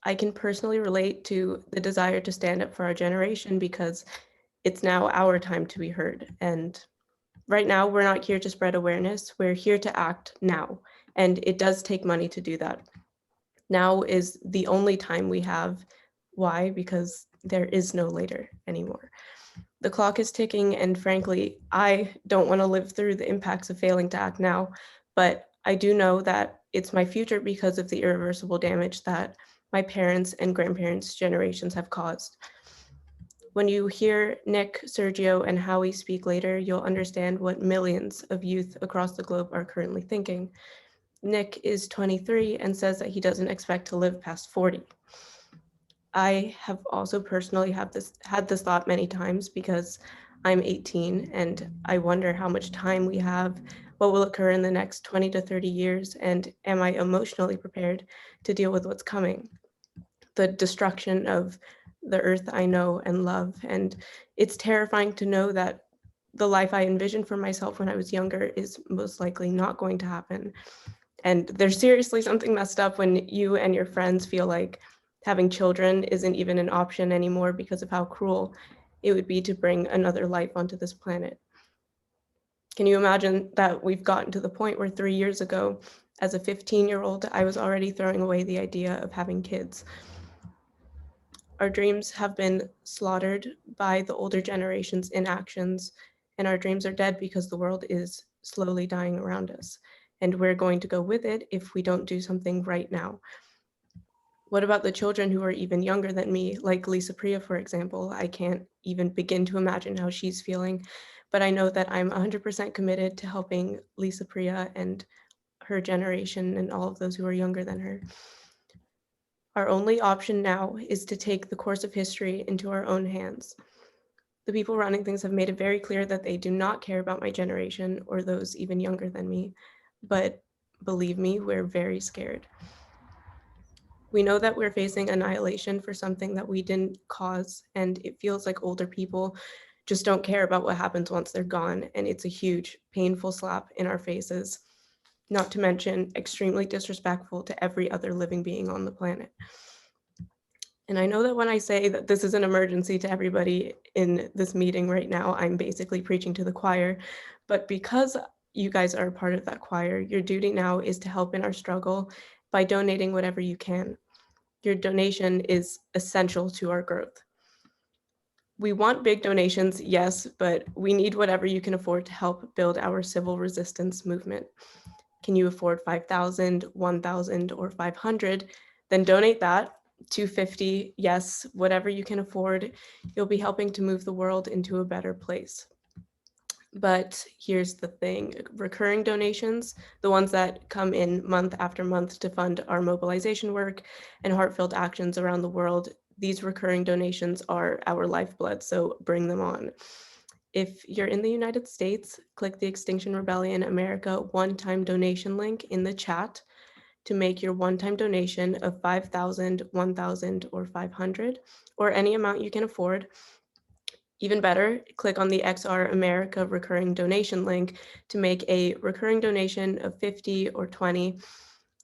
I can personally relate to the desire to stand up for our generation because it's now our time to be heard. And right now, we're not here to spread awareness, we're here to act now. And it does take money to do that. Now is the only time we have. Why? Because there is no later anymore. The clock is ticking, and frankly, I don't want to live through the impacts of failing to act now, but I do know that it's my future because of the irreversible damage that my parents' and grandparents' generations have caused. When you hear Nick, Sergio, and Howie speak later, you'll understand what millions of youth across the globe are currently thinking. Nick is 23 and says that he doesn't expect to live past 40. I have also personally had this thought many times because I'm 18 and I wonder how much time we have, what will occur in the next 20 to 30 years, and am I emotionally prepared to deal with what's coming? The destruction of the earth I know and love. And it's terrifying to know that the life I envisioned for myself when I was younger is most likely not going to happen. And there's seriously something messed up when you and your friends feel like having children isn't even an option anymore because of how cruel it would be to bring another life onto this planet. Can you imagine that we've gotten to the point where 3 years ago, as a 15-year-old, I was already throwing away the idea of having kids? Our dreams have been slaughtered by the older generation's inactions, and our dreams are dead because the world is slowly dying around us. And we're going to go with it if we don't do something right now. What about the children who are even younger than me, like Lisa Priya, for example? I can't even begin to imagine how she's feeling, but I know that I'm 100% committed to helping Lisa Priya and her generation and all of those who are younger than her. Our only option now is to take the course of history into our own hands. The people running things have made it very clear that they do not care about my generation or those even younger than me, but believe me, we're very scared. We know that we're facing annihilation for something that we didn't cause, and it feels like older people just don't care about what happens once they're gone, and it's a huge, painful slap in our faces, not to mention extremely disrespectful to every other living being on the planet. And I know that when I say that this is an emergency to everybody in this meeting right now, I'm basically preaching to the choir, but because you guys are a part of that choir, your duty now is to help in our struggle by donating whatever you can. Your donation is essential to our growth. We want big donations, yes, but we need whatever you can afford to help build our civil resistance movement. Can you afford 5,000, 1,000, or 500? Then donate that. 250, yes, whatever you can afford. You'll be helping to move the world into a better place. But here's the thing, recurring donations, the ones that come in month after month to fund our mobilization work and heartfelt actions around the world, these recurring donations are our lifeblood, so bring them on. If you're in the United States, click the Extinction Rebellion America one-time donation link in the chat to make your one-time donation of 5,000, 1,000, or 500, or any amount you can afford. Even better, click on the XR America recurring donation link to make a recurring donation of 50 or 20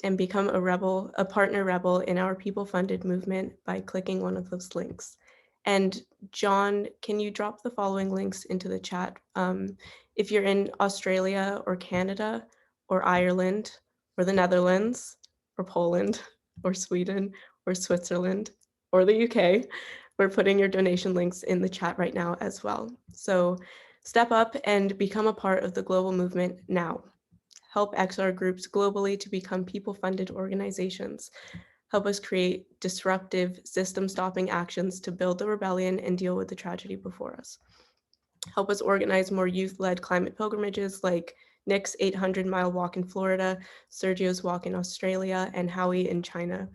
and become a partner rebel in our people-funded movement by clicking one of those links. And John, can you drop the following links into the chat? If you're in Australia or Canada or Ireland or the Netherlands or Poland or Sweden or Switzerland or the UK, we're putting your donation links in the chat right now as well. So step up and become a part of the global movement now. Help XR groups globally to become people-funded organizations. Help us create disruptive, system-stopping actions to build the rebellion and deal with the tragedy before us. Help us organize more youth-led climate pilgrimages like Nick's 800-mile walk in Florida, Sergio's walk in Australia, and Howie in China.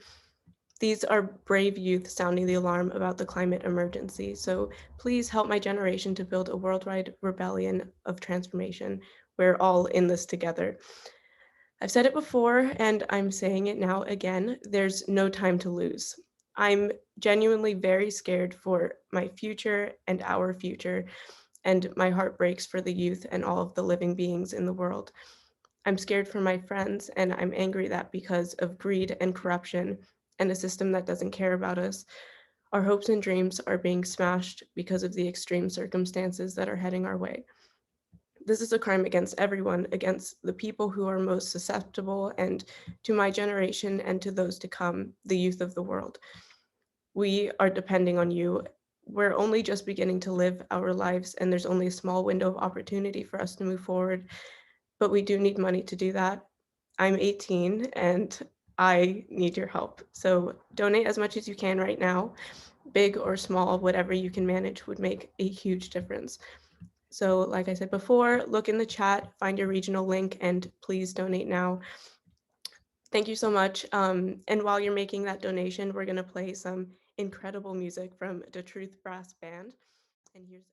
These are brave youth sounding the alarm about the climate emergency. So please help my generation to build a worldwide rebellion of transformation. We're all in this together. I've said it before, and I'm saying it now again, there's no time to lose. I'm genuinely very scared for my future and our future, and my heart breaks for the youth and all of the living beings in the world. I'm scared for my friends, and I'm angry that because of greed and corruption and a system that doesn't care about us. Our hopes and dreams are being smashed because of the extreme circumstances that are heading our way. This is a crime against everyone, against the people who are most susceptible, and to my generation and to those to come, the youth of the world. We are depending on you. We're only just beginning to live our lives, and there's only a small window of opportunity for us to move forward, but we do need money to do that. I'm 18 and I need your help. So donate as much as you can right now. Big or small, whatever you can manage would make a huge difference. So, like I said before, look in the chat, find your regional link, and please donate now. Thank you so much. And while you're making that donation, we're going to play some incredible music from the Truth Brass Band. And here's